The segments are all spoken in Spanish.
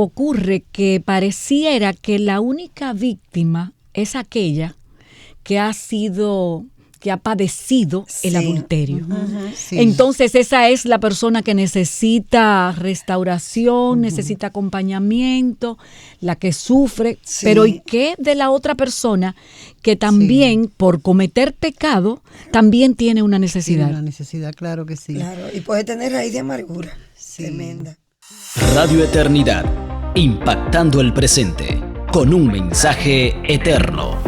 ocurre que pareciera que la única víctima es aquella que ha padecido el adulterio. Sí. Entonces esa es la persona que necesita restauración, necesita acompañamiento, la que sufre. Sí. Pero ¿y qué de la otra persona que también por cometer pecado también tiene una necesidad? Tiene una necesidad, claro que sí. Claro, y puede tener raíz de amargura tremenda. Radio Eternidad, impactando el presente con un mensaje eterno.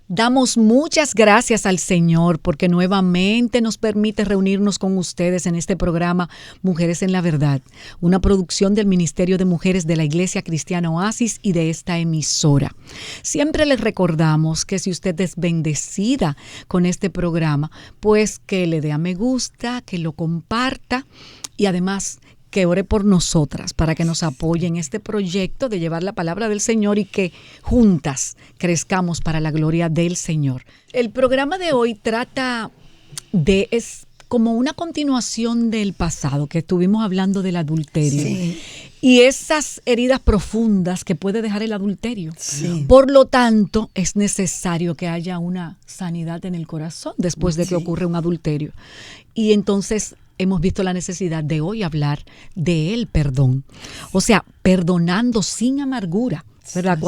Damos muchas gracias al Señor porque nuevamente nos permite reunirnos con ustedes en este programa Mujeres en la Verdad, una producción del Ministerio de Mujeres de la Iglesia Cristiana Oasis y de esta emisora. Siempre les recordamos que si usted es bendecida con este programa, pues que le dé a me gusta, que lo comparta y además que ore por nosotras para que nos apoye en este proyecto de llevar la palabra del Señor y que juntas crezcamos para la gloria del Señor. El programa de hoy es como una continuación del pasado, que estuvimos hablando del adulterio. Sí. Y esas heridas profundas que puede dejar el adulterio. Sí. Por lo tanto, es necesario que haya una sanidad en el corazón después de que ocurre un adulterio. Y entonces hemos visto la necesidad de hoy hablar del perdón. O sea, perdonando sin amargura, ¿verdad?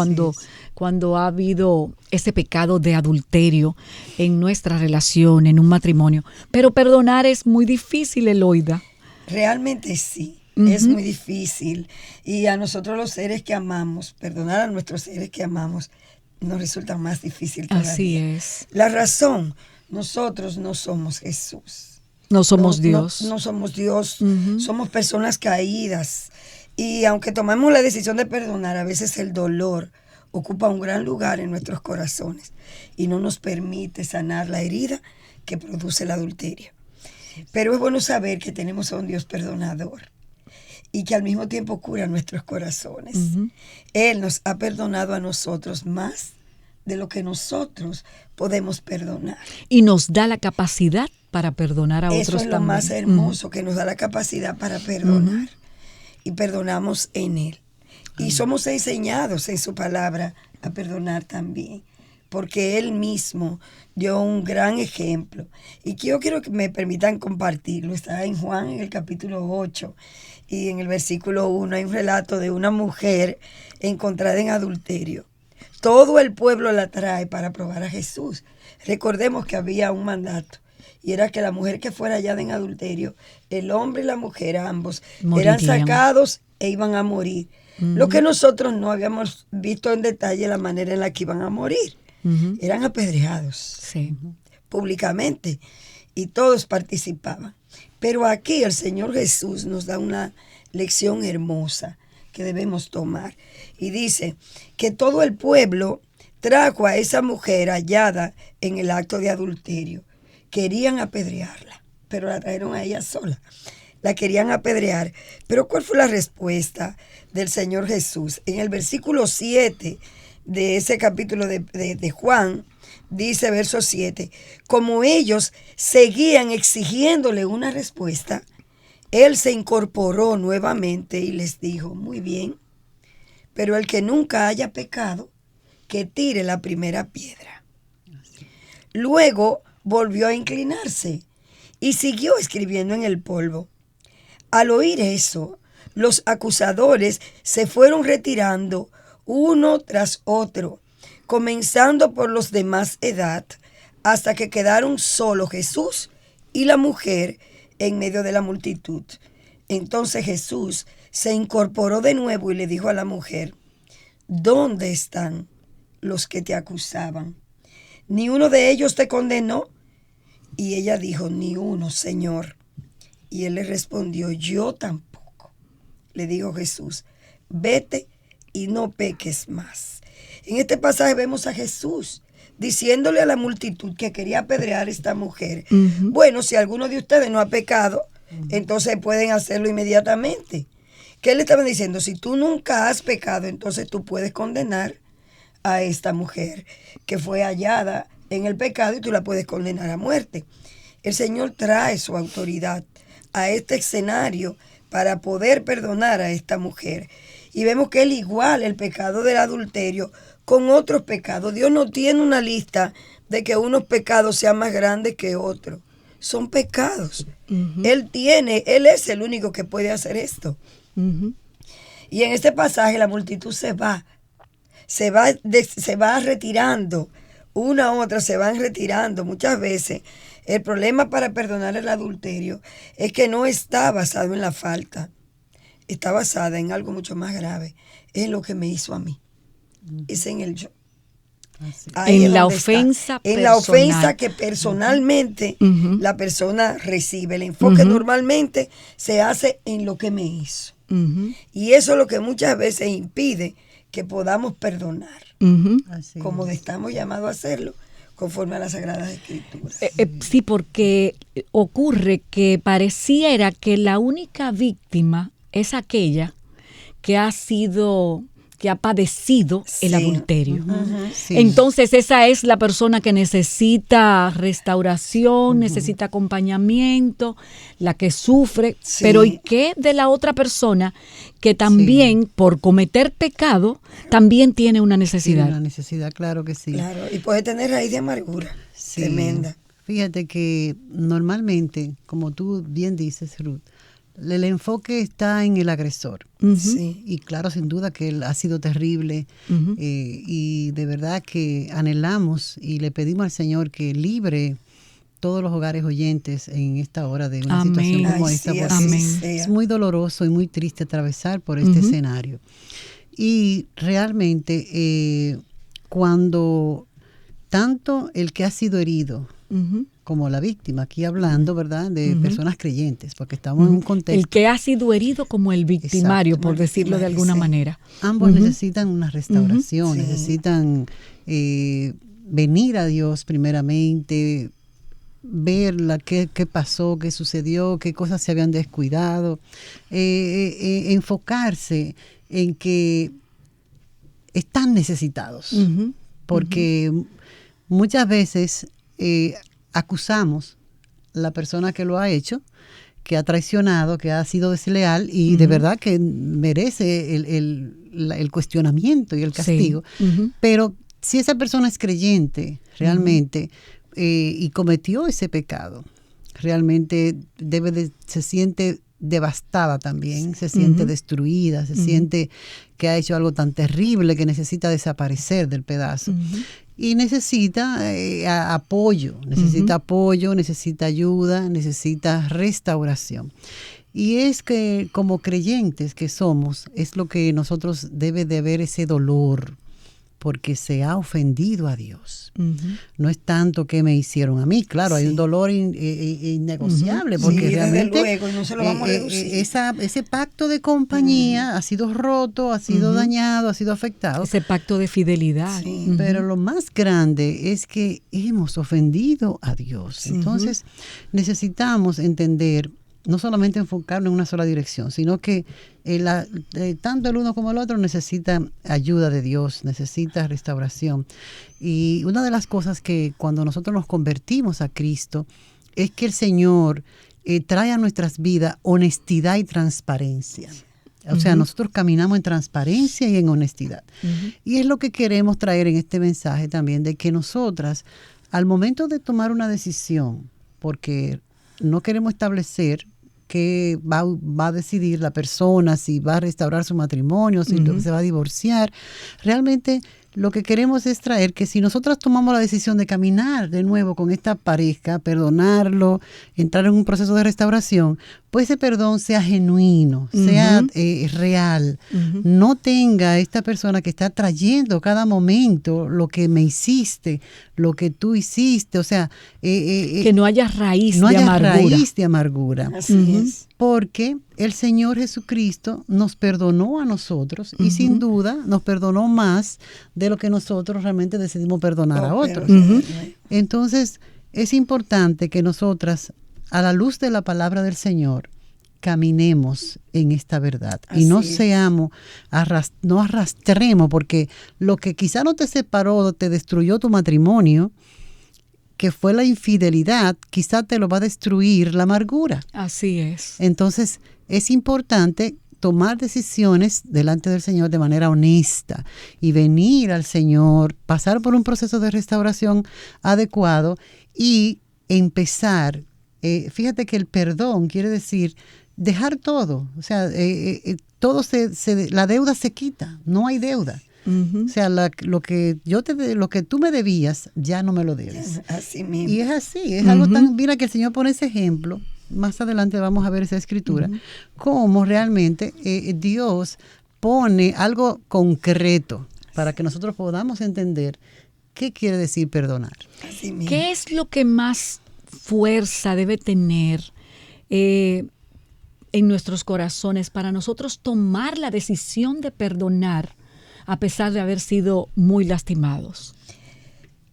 Cuando ha habido ese pecado de adulterio en nuestra relación, en un matrimonio. Pero perdonar es muy difícil, Eloida. Realmente sí, es muy difícil. Y a nosotros los seres que amamos, perdonar a nuestros seres que amamos, nos resulta más difícil todavía. Así es. La razón, nosotros no somos Jesús. No somos Dios. No somos Dios, somos personas caídas. Y aunque tomamos la decisión de perdonar, a veces el dolor ocupa un gran lugar en nuestros corazones y no nos permite sanar la herida que produce el adulterio. Pero es bueno saber que tenemos a un Dios perdonador y que al mismo tiempo cura nuestros corazones. Él nos ha perdonado a nosotros más de lo que nosotros podemos perdonar. Y nos da la capacidad para perdonar a otros también. Eso es lo más hermoso, que nos da la capacidad para perdonar. Y perdonamos en Él. Y somos enseñados en su palabra a perdonar también. Porque Él mismo dio un gran ejemplo. Y yo quiero que me permitan compartirlo. Está en Juan, en el capítulo 8. Y en el versículo 1 hay un relato de una mujer encontrada en adulterio. Todo el pueblo la trae para probar a Jesús. Recordemos que había un mandato. Y era que la mujer que fuera hallada en adulterio, el hombre y la mujer, ambos, eran sacados e iban a morir. Lo que nosotros no habíamos visto en detalle la manera en la que iban a morir. Eran apedreados públicamente y todos participaban. Pero aquí el Señor Jesús nos da una lección hermosa que debemos tomar. Y dice que todo el pueblo trajo a esa mujer hallada en el acto de adulterio. Querían apedrearla, pero la trajeron a ella sola. La querían apedrear. Pero ¿cuál fue la respuesta del Señor Jesús? En el versículo 7 de ese capítulo de Juan, dice verso 7, como ellos seguían exigiéndole una respuesta, Él se incorporó nuevamente y les dijo, muy bien, pero el que nunca haya pecado, que tire la primera piedra. Luego volvió a inclinarse y siguió escribiendo en el polvo. Al oír eso, los acusadores se fueron retirando uno tras otro, comenzando por los de más edad, hasta que quedaron solo Jesús y la mujer en medio de la multitud. Entonces Jesús se incorporó de nuevo y le dijo a la mujer, ¿dónde están los que te acusaban? ¿Ni uno de ellos te condenó? Y ella dijo, ni uno, Señor. Y él le respondió, yo tampoco. Le dijo Jesús, vete y no peques más. En este pasaje vemos a Jesús diciéndole a la multitud que quería apedrear a esta mujer. Bueno, si alguno de ustedes no ha pecado, entonces pueden hacerlo inmediatamente. ¿Qué le estaban diciendo? Si tú nunca has pecado, entonces tú puedes condenar a esta mujer que fue hallada en el pecado y tú la puedes condenar a muerte. El Señor trae su autoridad a este escenario para poder perdonar a esta mujer. Y vemos que él iguala el pecado del adulterio con otros pecados. Dios no tiene una lista de que unos pecados sean más grandes que otros. Son pecados. Él es el único que puede hacer esto. Y en este pasaje la multitud se va retirando. Una a otra se van retirando. Muchas veces el problema para perdonar el adulterio es que no está basado en la falta. Está basada en algo mucho más grave. Es en lo que me hizo a mí. Es en el yo. En la ofensa personal. En la ofensa que personalmente la persona recibe. El enfoque normalmente se hace en lo que me hizo. Y eso es lo que muchas veces impide que podamos perdonar. Como estamos llamados a hacerlo conforme a las Sagradas Escrituras. Sí, porque ocurre que pareciera que la única víctima es aquella que ha padecido el adulterio. Entonces esa es la persona que necesita restauración, necesita acompañamiento, la que sufre. Pero ¿y qué de la otra persona que también por cometer pecado también tiene una necesidad? Tiene una necesidad, claro que sí. Claro, y puede tener raíz de amargura tremenda. Fíjate que normalmente, como tú bien dices, Ruth, el enfoque está en el agresor. Y claro, sin duda que él ha sido terrible y de verdad que anhelamos y le pedimos al Señor que libre todos los hogares oyentes en esta hora de una situación como esta. Es muy doloroso y muy triste atravesar por este escenario. Y realmente cuando tanto el que ha sido herido como la víctima, aquí hablando, ¿verdad?, de personas creyentes, porque estamos en un contexto. El que ha sido herido como el victimario, por decirlo de alguna manera. Ambos necesitan una restauración, necesitan venir a Dios primeramente, ver qué pasó, qué sucedió, qué cosas se habían descuidado, enfocarse en que están necesitados, porque muchas veces acusamos a la persona que lo ha hecho, que ha traicionado, que ha sido desleal y de verdad que merece el cuestionamiento y el castigo. Pero si esa persona es creyente realmente y cometió ese pecado, realmente se siente devastada también, se siente destruida, se siente que ha hecho algo tan terrible que necesita desaparecer del pedazo. Y necesita apoyo, necesita ayuda, necesita restauración. Y es que como creyentes que somos, es lo que nosotros debe de haber ese dolor, porque se ha ofendido a Dios. No es tanto que me hicieron a mí, claro, hay un dolor innegociable, porque realmente luego, no se lo vamos a reducir. Ese pacto de compañía ha sido roto, ha sido dañado, ha sido afectado. Ese pacto de fidelidad. Pero lo más grande es que hemos ofendido a Dios. Entonces necesitamos entender, no solamente enfocarnos en una sola dirección, sino que tanto el uno como el otro necesita ayuda de Dios, necesita restauración. Y una de las cosas que cuando nosotros nos convertimos a Cristo es que el Señor trae a nuestras vidas honestidad y transparencia. O sea, nosotros caminamos en transparencia y en honestidad. Y es lo que queremos traer en este mensaje también, de que nosotras, al momento de tomar una decisión, porque no queremos establecer que va a decidir la persona si va a restaurar su matrimonio, si se va a divorciar. Realmente lo que queremos es traer que si nosotras tomamos la decisión de caminar de nuevo con esta pareja, perdonarlo, entrar en un proceso de restauración, pues ese perdón sea genuino, sea real. No tenga esta persona que está trayendo cada momento lo que me hiciste, lo que tú hiciste, o sea... que no haya raíz de amargura. Así es. Porque el Señor Jesucristo nos perdonó a nosotros y sin duda nos perdonó más de lo que nosotros realmente decidimos perdonar a otros. Entonces es importante que nosotras, a la luz de la palabra del Señor, caminemos en esta verdad. Así y no seamos, no arrastremos, porque lo que quizá no te separó, te destruyó tu matrimonio, que fue la infidelidad, quizá te lo va a destruir la amargura. Así es. Entonces, es importante tomar decisiones delante del Señor de manera honesta y venir al Señor, pasar por un proceso de restauración adecuado y empezar. Fíjate que el perdón quiere decir dejar todo. O sea, todo la deuda se quita, no hay deuda. Uh-huh. O sea, lo que tú me debías, ya no me lo debes. Así mismo. Y es así, es algo tan, mira que el Señor pone ese ejemplo. Más adelante vamos a ver esa escritura, cómo realmente Dios pone algo concreto para que nosotros podamos entender qué quiere decir perdonar. Así mismo. ¿Qué es lo que más fuerza debe tener en nuestros corazones para nosotros tomar la decisión de perdonar a pesar de haber sido muy lastimados?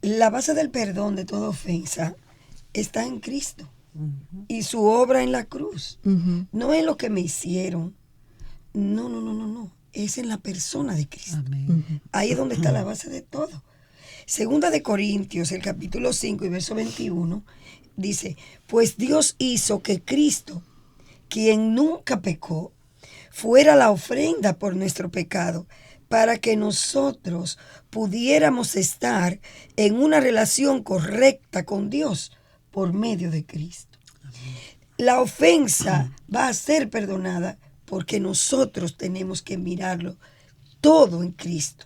La base del perdón de toda ofensa está en Cristo. Y su obra en la cruz. No es lo que me hicieron. No. Es en la persona de Cristo. Ahí es donde está la base de todo. Segunda de Corintios, el capítulo 5 y verso 21, dice, pues Dios hizo que Cristo, quien nunca pecó, fuera la ofrenda por nuestro pecado, para que nosotros pudiéramos estar en una relación correcta con Dios por medio de Cristo. La ofensa va a ser perdonada porque nosotros tenemos que mirarlo todo en Cristo.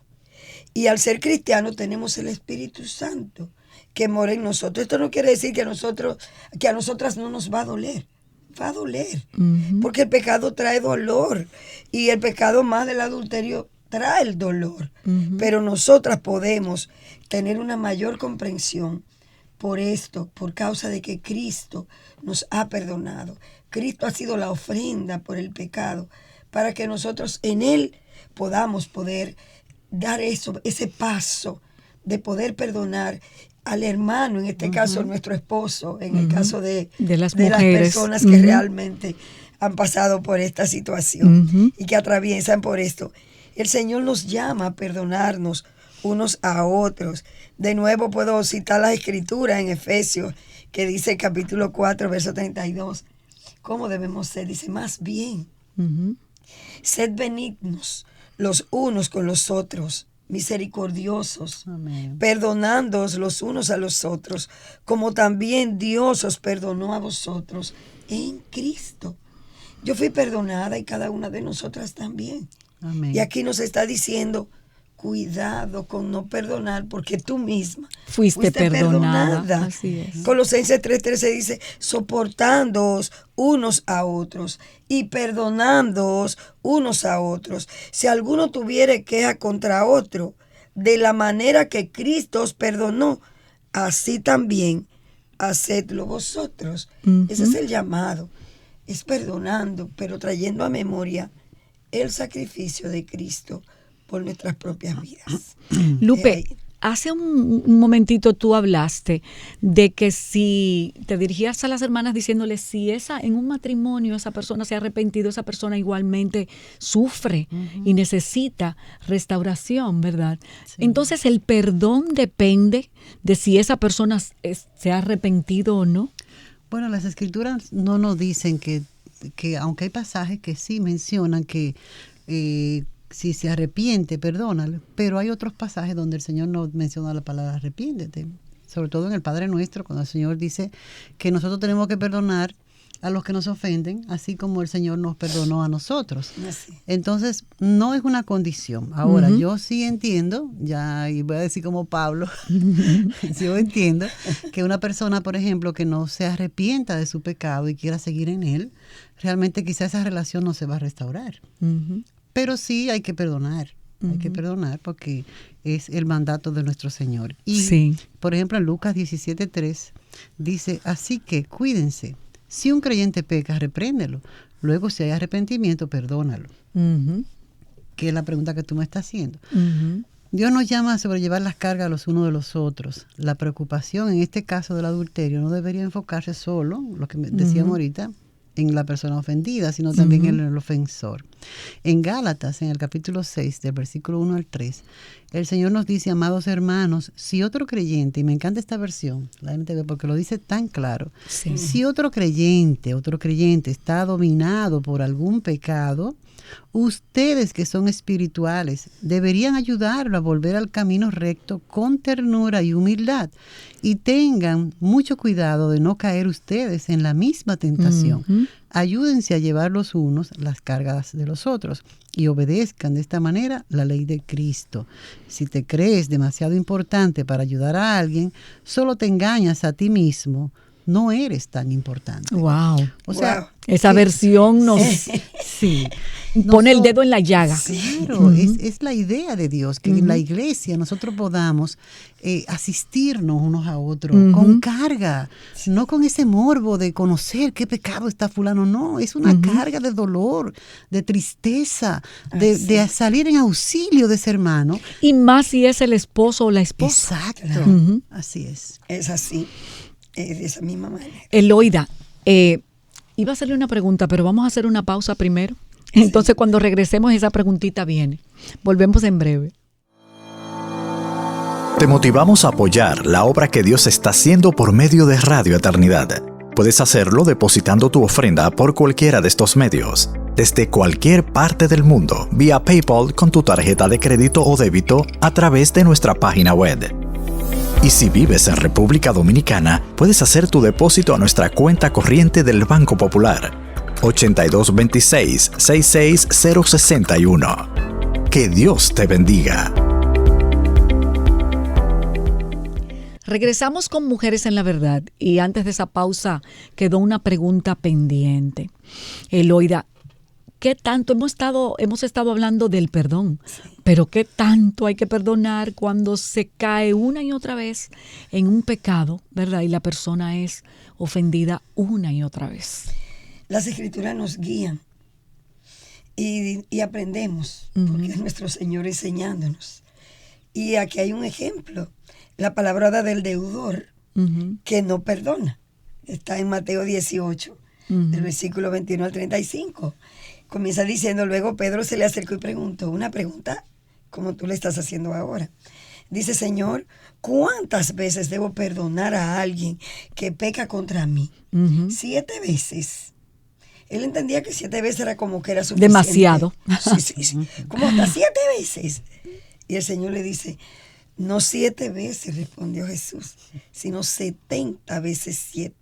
Y al ser cristianos tenemos el Espíritu Santo que mora en nosotros. Esto no quiere decir que a nosotras no nos va a doler. Va a doler. Porque el pecado trae dolor. Y el pecado más del adulterio trae el dolor. Pero nosotras podemos tener una mayor comprensión por esto, por causa de que Cristo nos ha perdonado. Cristo ha sido la ofrenda por el pecado, para que nosotros en Él podamos poder dar ese paso de poder perdonar al hermano, en este caso nuestro esposo, en el caso de las personas que realmente han pasado por esta situación y que atraviesan por esto. El Señor nos llama a perdonarnos unos a otros. De nuevo puedo citar las escrituras en Efesios, que dice capítulo 4, verso 32. ¿Cómo debemos ser? Dice, más bien, sed benignos los unos con los otros, misericordiosos, perdonándoos los unos a los otros, como también Dios os perdonó a vosotros en Cristo. Yo fui perdonada y cada una de nosotras también. Amén. Y aquí nos está diciendo, cuidado con no perdonar, porque tú misma fuiste perdonada. Así es. Colosenses 3:13 dice, soportándoos unos a otros y perdonándoos unos a otros. Si alguno tuviere queja contra otro, de la manera que Cristo os perdonó, así también hacedlo vosotros. Ese es el llamado. Es perdonando, pero trayendo a memoria el sacrificio de Cristo por nuestras propias vidas. Lupe, hace un momentito tú hablaste de que si te dirigías a las hermanas diciéndoles si en un matrimonio esa persona se ha arrepentido, esa persona igualmente sufre y necesita restauración, ¿verdad? Sí. Entonces, ¿el perdón depende de si esa persona se ha arrepentido o no? Bueno, las escrituras no nos dicen que aunque hay pasajes que sí mencionan que si se arrepiente, perdónale, pero hay otros pasajes donde el Señor no menciona la palabra arrepiéntete, sobre todo en el Padre Nuestro, cuando el Señor dice que nosotros tenemos que perdonar a los que nos ofenden, así como el Señor nos perdonó a nosotros. Así. Entonces, no es una condición. Ahora, yo sí entiendo, y voy a decir como Pablo, yo entiendo que una persona, por ejemplo, que no se arrepienta de su pecado y quiera seguir en él, realmente quizá esa relación no se va a restaurar. Pero sí hay que perdonar. Hay que perdonar porque es el mandato de nuestro Señor. Y, por ejemplo, en Lucas 17:3 dice, así que cuídense. Si un creyente peca, repréndelo. Luego, si hay arrepentimiento, perdónalo. Que es la pregunta que tú me estás haciendo. Dios nos llama a sobrellevar las cargas los unos de los otros. La preocupación, en este caso del adulterio, no debería enfocarse solo, lo que decíamos ahorita, en la persona ofendida, sino también en el ofensor. En Gálatas, en el capítulo 6, del versículo 1 al 3, el Señor nos dice, amados hermanos, si otro creyente, y me encanta esta versión, la NTV, porque lo dice tan claro, si otro creyente está dominado por algún pecado, ustedes que son espirituales deberían ayudarlo a volver al camino recto con ternura y humildad, y tengan mucho cuidado de no caer ustedes en la misma tentación. Ayúdense a llevar los unos las cargas de los otros y obedezcan de esta manera la ley de Cristo. Si te crees demasiado importante para ayudar a alguien, solo te engañas a ti mismo. No eres tan importante. Wow. O sea, esa versión nos pone el dedo en la llaga. Claro, es la idea de Dios, que en la iglesia nosotros podamos asistirnos unos a otros con carga, no con ese morbo de conocer qué pecado está fulano, no, es una carga de dolor, de tristeza, de salir en auxilio de ese hermano. Y más si es el esposo o la esposa. Exacto, así es. Es así. De esa misma manera. Eloida, iba a hacerle una pregunta, pero vamos a hacer una pausa primero. Entonces, cuando regresemos, esa preguntita viene. Volvemos en breve. Te motivamos a apoyar la obra que Dios está haciendo por medio de Radio Eternidad. Puedes hacerlo depositando tu ofrenda por cualquiera de estos medios, desde cualquier parte del mundo, vía PayPal con tu tarjeta de crédito o débito a través de nuestra página web. Y si vives en República Dominicana, puedes hacer tu depósito a nuestra cuenta corriente del Banco Popular, 8226-66061. Que Dios te bendiga. Regresamos con Mujeres en la Verdad y antes de esa pausa quedó una pregunta pendiente. Eloida, ¿qué tanto hemos estado hablando del perdón? Pero ¿qué tanto hay que perdonar cuando se cae una y otra vez en un pecado, ¿verdad? Y la persona es ofendida una y otra vez. Las Escrituras nos guían y aprendemos, porque es nuestro Señor enseñándonos. Y aquí hay un ejemplo, la palabra del deudor que no perdona. Está en Mateo 18, del versículo 21 al 35. Comienza diciendo, luego Pedro se le acercó y preguntó una pregunta como tú le estás haciendo ahora. Dice, Señor, ¿cuántas veces debo perdonar a alguien que peca contra mí? 7 veces. Él entendía que 7 veces era como que era suficiente. Demasiado. Sí. Como hasta 7 veces. Y el Señor le dice, no 7 veces, respondió Jesús, sino 70 veces 7.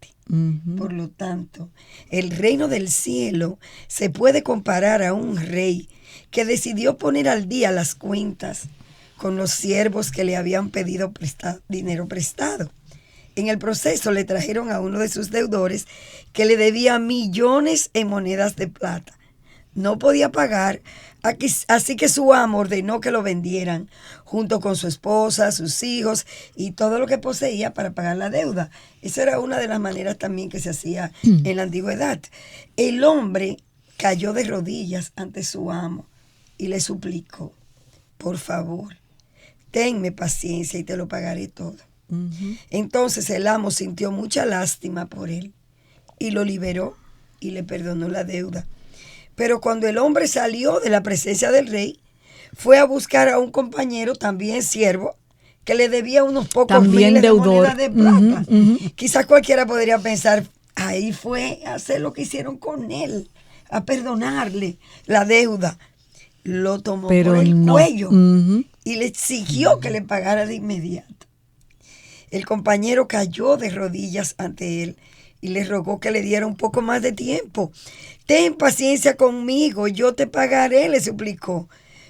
Por lo tanto, el reino del cielo se puede comparar a un rey que decidió poner al día las cuentas con los siervos que le habían pedido dinero prestado. En el proceso le trajeron a uno de sus deudores que le debía millones en monedas de plata. No podía pagar, así que su amo ordenó que lo vendieran, junto con su esposa, sus hijos y todo lo que poseía para pagar la deuda. Esa era una de las maneras también que se hacía en la antigüedad. El hombre cayó de rodillas ante su amo y le suplicó, por favor, tenme paciencia y te lo pagaré todo. Entonces el amo sintió mucha lástima por él y lo liberó y le perdonó la deuda. Pero cuando el hombre salió de la presencia del rey, fue a buscar a un compañero, también siervo, que le debía unos pocos miles de monedas de plata. Quizás cualquiera podría pensar, ahí fue a hacer lo que hicieron con él, a perdonarle la deuda. Lo tomó por el cuello y le exigió que le pagara de inmediato. El compañero cayó de rodillas ante él y le rogó que le diera un poco más de tiempo. Ten paciencia conmigo, yo te pagaré, le suplicó.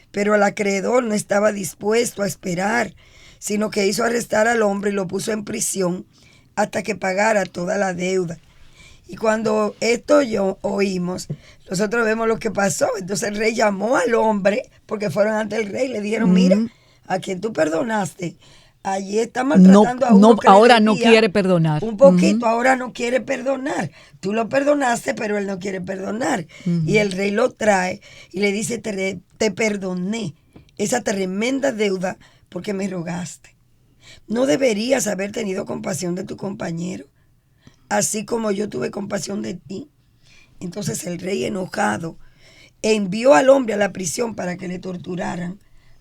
Pero el acreedor no estaba dispuesto a esperar, sino que hizo arrestar al hombre y lo puso en prisión hasta que pagara toda la deuda. Y cuando esto oímos, nosotros vemos lo que pasó. Entonces el rey llamó al hombre, porque fueron ante el rey, le dijeron, mira, a quien tú perdonaste, allí está maltratando a uno que ahora no quiere perdonar. Un poquito, ahora no quiere perdonar. Tú lo perdonaste, pero él no quiere perdonar. Y el rey lo trae y le dice, te perdoné esa tremenda deuda porque me rogaste. ¿No deberías haber tenido compasión de tu compañero, así como yo tuve compasión de ti? Entonces el rey, enojado, envió al hombre a la prisión para que le torturaran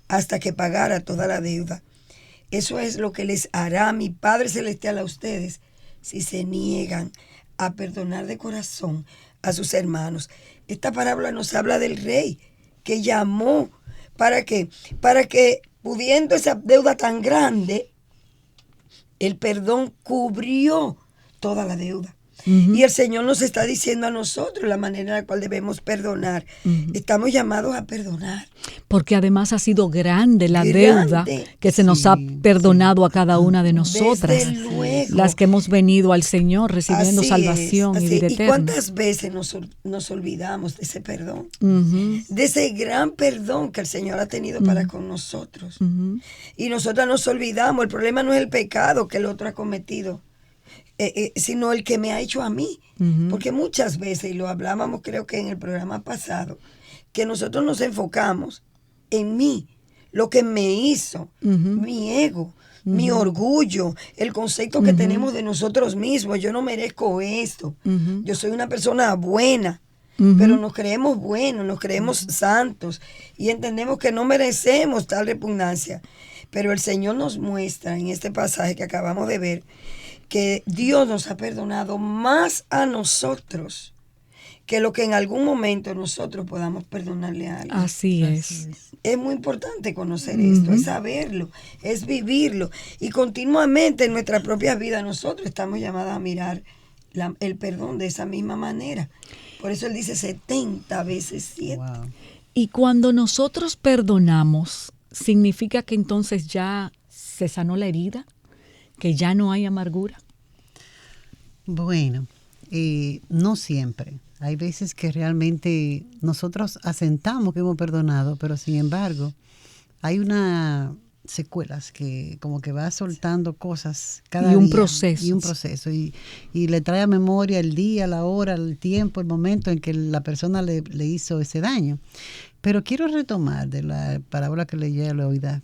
hasta que pagara toda la deuda. Eso es lo que les hará mi Padre Celestial a ustedes si se niegan a perdonar de corazón a sus hermanos. Esta parábola nos habla del rey que llamó para que pudiendo esa deuda tan grande, el perdón cubrió toda la deuda. Y el Señor nos está diciendo a nosotros la manera en la cual debemos perdonar. Estamos llamados a perdonar. Porque además ha sido grande la deuda que se nos ha perdonado a cada una de nosotras. Desde luego. Las que hemos venido al Señor recibiendo Así salvación y vida ¿Y eterna. cuántas veces nos olvidamos de ese perdón? De ese gran perdón que el Señor ha tenido para con nosotros. Y nosotras nos olvidamos. El problema no es el pecado que el otro ha cometido, sino el que me ha hecho a mí. Porque muchas veces, y lo hablábamos creo que en el programa pasado, que nosotros nos enfocamos en mí, lo que me hizo, mi ego, mi orgullo, el concepto que tenemos de nosotros mismos. Yo no merezco esto, yo soy una persona buena. Pero nos creemos buenos, nos creemos santos y entendemos que no merecemos tal repugnancia. Pero el Señor nos muestra en este pasaje que acabamos de ver que Dios nos ha perdonado más a nosotros que lo que en algún momento nosotros podamos perdonarle a alguien. Así es. Es muy importante conocer esto, es saberlo, es vivirlo. Y continuamente en nuestra propia vida nosotros estamos llamados a mirar el perdón de esa misma manera. Por eso Él dice 70 veces 7. Wow. Y cuando nosotros perdonamos, ¿significa que entonces ya se sanó la herida? ¿Que ya no hay amargura? Bueno, no siempre. Hay veces que realmente nosotros asentamos que hemos perdonado, pero sin embargo hay unas secuelas que como que va soltando cosas cada día. Y un proceso. Y le trae a memoria el día, la hora, el tiempo, el momento en que la persona le hizo ese daño. Pero quiero retomar de la parábola que leí a la oída,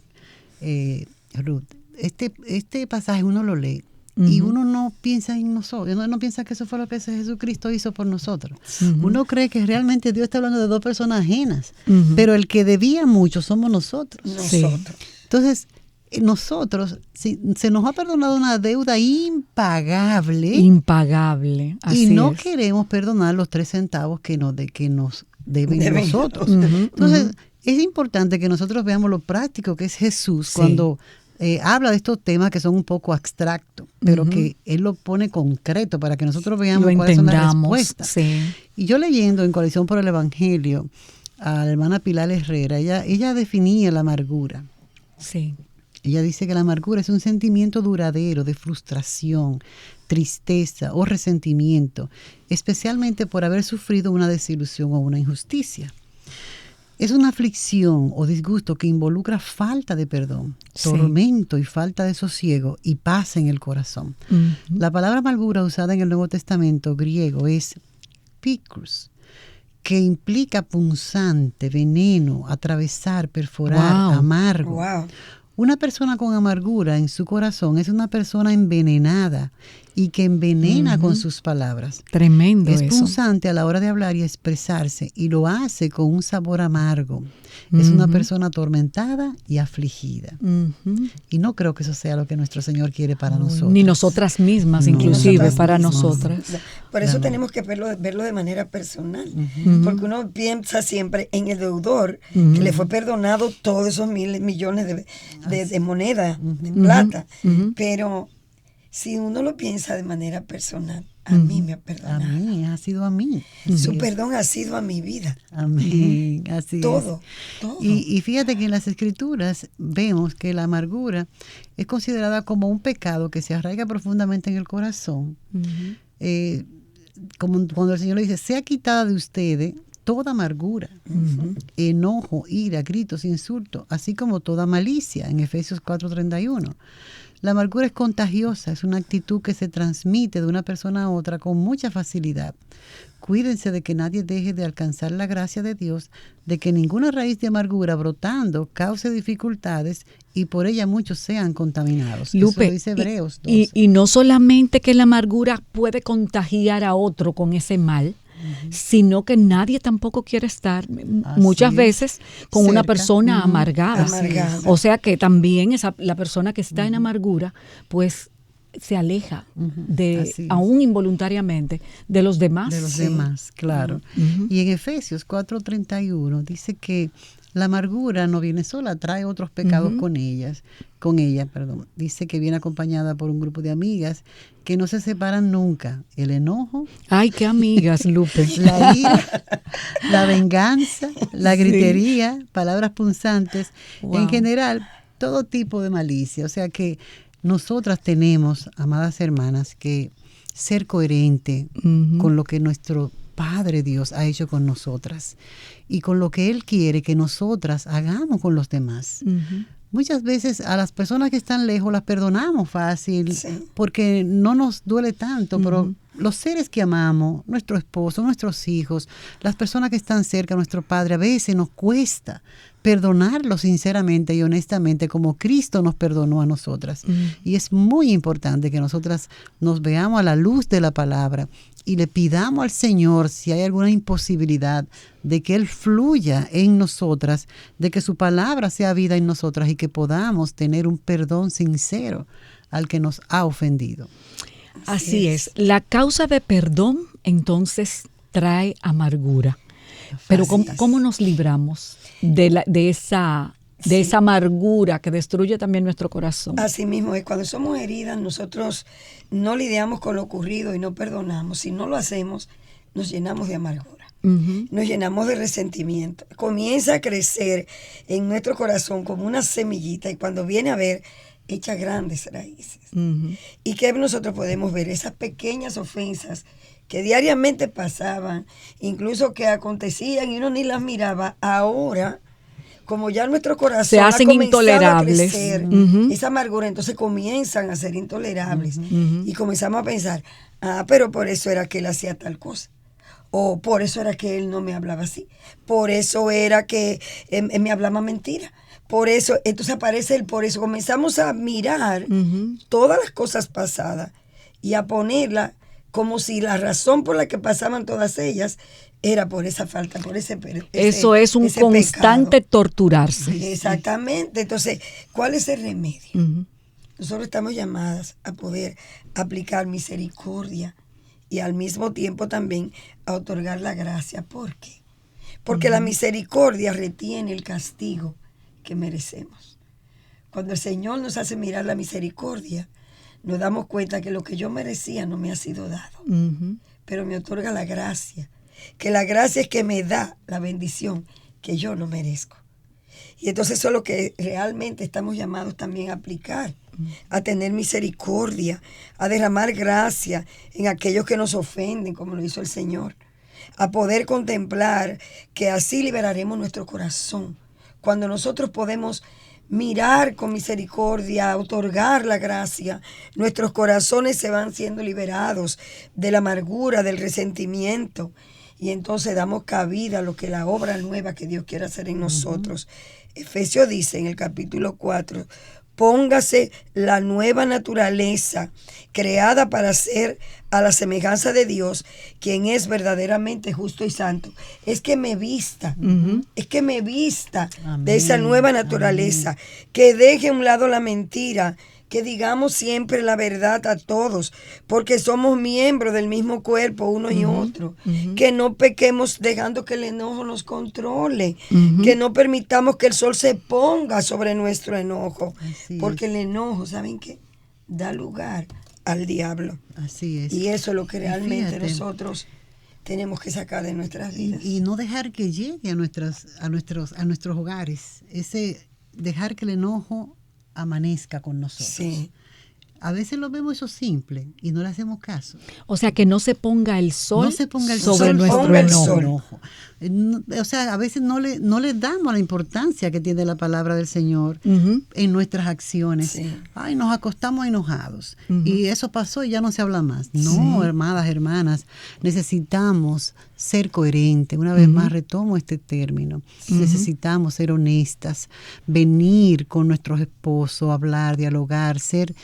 Ruth. Este pasaje uno lo lee y uno no piensa en nosotros, uno no piensa que eso fue lo que Jesucristo hizo por nosotros. Uno cree que realmente Dios está hablando de dos personas ajenas, pero el que debía mucho somos nosotros. Sí. Entonces, nosotros, si se nos ha perdonado una deuda impagable. Así y no es. queremos perdonar los 3 centavos que nos deben nosotros. Entonces, es importante que nosotros veamos lo práctico que es Jesús cuando habla de estos temas que son un poco abstractos, pero que Él lo pone concreto para que nosotros veamos cuáles son las respuestas. Sí. Y yo leyendo en Coalición por el Evangelio a la hermana Pilar Herrera, ella definía la amargura. Sí. Ella dice que la amargura es un sentimiento duradero de frustración, tristeza o resentimiento, especialmente por haber sufrido una desilusión o una injusticia. Es una aflicción o disgusto que involucra falta de perdón, tormento y falta de sosiego y paz en el corazón. La palabra amargura usada en el Nuevo Testamento griego es picrus, que implica punzante, veneno, atravesar, perforar, amargo. Wow. Una persona con amargura en su corazón es una persona envenenada y que envenena con sus palabras. Tremendo es eso. punzante a la hora de hablar y expresarse y lo hace con un sabor amargo. Es una persona atormentada y afligida. Y no creo que eso sea lo que nuestro Señor quiere para nosotros. Ni nosotras mismas, No, inclusive nosotras para mismas. nosotras. Por eso tenemos que verlo de manera personal. Porque uno piensa siempre en el deudor que le fue perdonado todos esos millones de monedas, de plata. Pero si uno lo piensa de manera personal, a mí me ha perdonado. A mí, ha sido a mí. Su perdón ha sido a mi vida. Amén. Así Todo. Y fíjate que en las Escrituras vemos que la amargura es considerada como un pecado que se arraiga profundamente en el corazón. Como cuando el Señor le dice, sea quitada de ustedes toda amargura, enojo, ira, gritos, insultos, así como toda malicia, en Efesios 4:31. La amargura es contagiosa, es una actitud que se transmite de una persona a otra con mucha facilidad. Cuídense de que nadie deje de alcanzar la gracia de Dios, de que ninguna raíz de amargura brotando cause dificultades y por ella muchos sean contaminados. Lupe, eso lo dice Hebreos 12. Y no solamente que la amargura puede contagiar a otro con ese mal, sino que nadie tampoco quiere estar muchas veces con una persona amargada. O sea que también la persona que está en amargura, pues se aleja aún involuntariamente de los demás. De los demás, claro. Y en Efesios 4:31 dice que la amargura no viene sola, trae otros pecados con ella. Dice que viene acompañada por un grupo de amigas que no se separan nunca. El enojo. Ay, qué amigas, Lupe. La ira, la venganza, la gritería, palabras punzantes. Wow. En general, todo tipo de malicia. O sea que nosotras tenemos, amadas hermanas, que ser coherente con lo que nuestro Padre Dios ha hecho con nosotras y con lo que Él quiere que nosotras hagamos con los demás. Muchas veces a las personas que están lejos las perdonamos fácil porque no nos duele tanto, pero los seres que amamos, nuestro esposo, nuestros hijos, las personas que están cerca, nuestro Padre, a veces nos cuesta perdonarlo sinceramente y honestamente como Cristo nos perdonó a nosotras. Y es muy importante que nosotras nos veamos a la luz de la palabra y le pidamos al Señor si hay alguna imposibilidad de que Él fluya en nosotras, de que su palabra sea vida en nosotras y que podamos tener un perdón sincero al que nos ha ofendido. Así es. La causa de perdón entonces trae amargura. Pero ¿cómo nos libramos de esa amargura que destruye también nuestro corazón? Así mismo es, cuando somos heridas nosotros no lidiamos con lo ocurrido y no perdonamos. Si no lo hacemos, nos llenamos de amargura, nos llenamos de resentimiento. Comienza a crecer en nuestro corazón como una semillita y cuando viene a ver, echa grandes raíces. ¿Y qué nosotros podemos ver? Esas pequeñas ofensas que diariamente pasaban, incluso que acontecían y uno ni las miraba, ahora, como ya nuestro corazón se hacen intolerables. A crecer, esa amargura, entonces comienzan a ser intolerables. Y comenzamos a pensar, pero por eso era que él hacía tal cosa. O por eso era que él no me hablaba así. Por eso era que me hablaba mentira. Por eso, entonces aparece el por eso. Comenzamos a mirar todas las cosas pasadas y a ponerla como si la razón por la que pasaban todas ellas era por esa falta, por ese eso es un constante pecado. Torturarse. Exactamente. Entonces, ¿cuál es el remedio? Nosotros estamos llamadas a poder aplicar misericordia y al mismo tiempo también a otorgar la gracia. ¿Por qué? Porque la misericordia retiene el castigo que merecemos. Cuando el Señor nos hace mirar la misericordia, nos damos cuenta que lo que yo merecía no me ha sido dado, pero me otorga la gracia, que la gracia es que me da la bendición que yo no merezco. Y entonces eso es lo que realmente estamos llamados también a aplicar, a tener misericordia, a derramar gracia en aquellos que nos ofenden, como lo hizo el Señor, a poder contemplar que así liberaremos nuestro corazón. Cuando nosotros podemos mirar con misericordia, otorgar la gracia, nuestros corazones se van siendo liberados de la amargura, del resentimiento, y entonces damos cabida a lo que la obra nueva que Dios quiere hacer en nosotros. Efesios dice en el capítulo 4, póngase la nueva naturaleza creada para ser a la semejanza de Dios, quien es verdaderamente justo y santo. Es que me vista, es que me vista de esa nueva naturaleza, que deje a un lado la mentira, que digamos siempre la verdad a todos, porque somos miembros del mismo cuerpo, uno y otro. Que no pequemos dejando que el enojo nos controle, que no permitamos que el sol se ponga sobre nuestro enojo, porque el enojo, ¿saben qué? Da lugar al diablo. Así es. Y eso es lo que realmente nosotros tenemos que sacar de nuestras vidas. Y no dejar que llegue a nuestros hogares, ese dejar que el enojo amanezca con nosotros. Sí. A veces lo vemos eso simple y no le hacemos caso. O sea, que no se ponga el sol, sobre nuestro enojo. O sea, a veces no le damos la importancia que tiene la palabra del Señor en nuestras acciones. Sí. Ay, nos acostamos enojados y eso pasó y ya no se habla más. No, hermanas, necesitamos ser coherentes. Una vez más retomo este término. Necesitamos ser honestas, venir con nuestros esposos, hablar, dialogar, ser...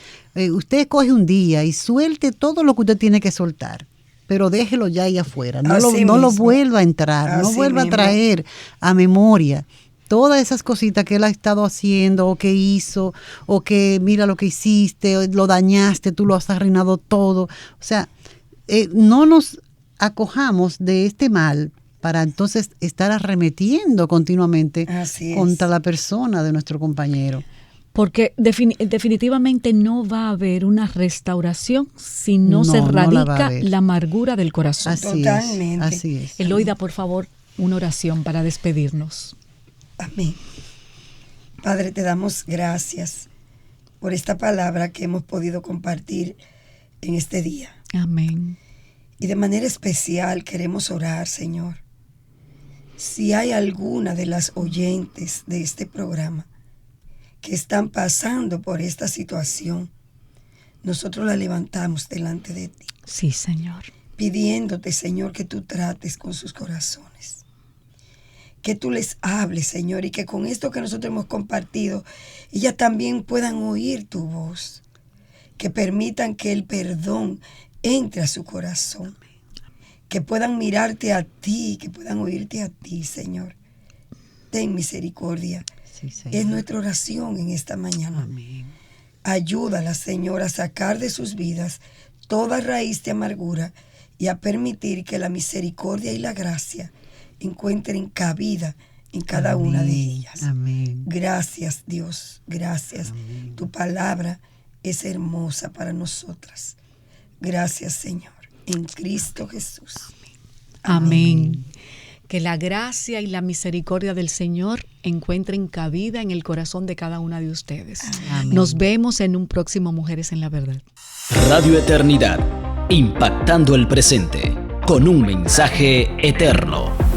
usted coge un día y suelte todo lo que usted tiene que soltar. pero déjelo ya ahí afuera. No Así lo mismo. vuelva a entrar, no Así vuelva mismo. a traer a memoria todas esas cositas que él ha estado haciendo o que hizo, o que mira lo que hiciste, o lo dañaste, tú lo has arruinado todo. O sea, no nos acojamos de este mal para entonces estar arremetiendo continuamente Así es. contra la persona de nuestro compañero. Porque definitivamente no va a haber una restauración si no se No la va a radica haber. la amargura del corazón. Totalmente. Así es. Eloida, por favor, una oración para despedirnos. Amén. Padre, te damos gracias por esta palabra que hemos podido compartir en este día. Amén. Y de manera especial queremos orar, Señor. Si hay alguna de las oyentes de este programa que están pasando por esta situación, nosotros la levantamos delante de ti, Sí, Señor. pidiéndote, Señor, que tú trates con sus corazones. Que tú les hables, Señor, y que con esto que nosotros hemos compartido, ellas también puedan oír tu voz. Que permitan que el perdón entre a su corazón. Que puedan mirarte a ti, que puedan oírte a ti, Señor. Ten misericordia. Sí, Señor. Es nuestra oración en esta mañana. Amén. Ayúdala, Señor, a sacar de sus vidas toda raíz de amargura y a permitir que la misericordia y la gracia encuentren cabida en cada una de ellas. Amén. Gracias, Dios, gracias. Amén. Tu palabra es hermosa para nosotras. Gracias, Señor, en Cristo Jesús. Amén. Que la gracia y la misericordia del Señor encuentren cabida en el corazón de cada una de ustedes. Amén. Nos vemos en un próximo Mujeres en la Verdad. Radio Eternidad, impactando el presente con un mensaje eterno.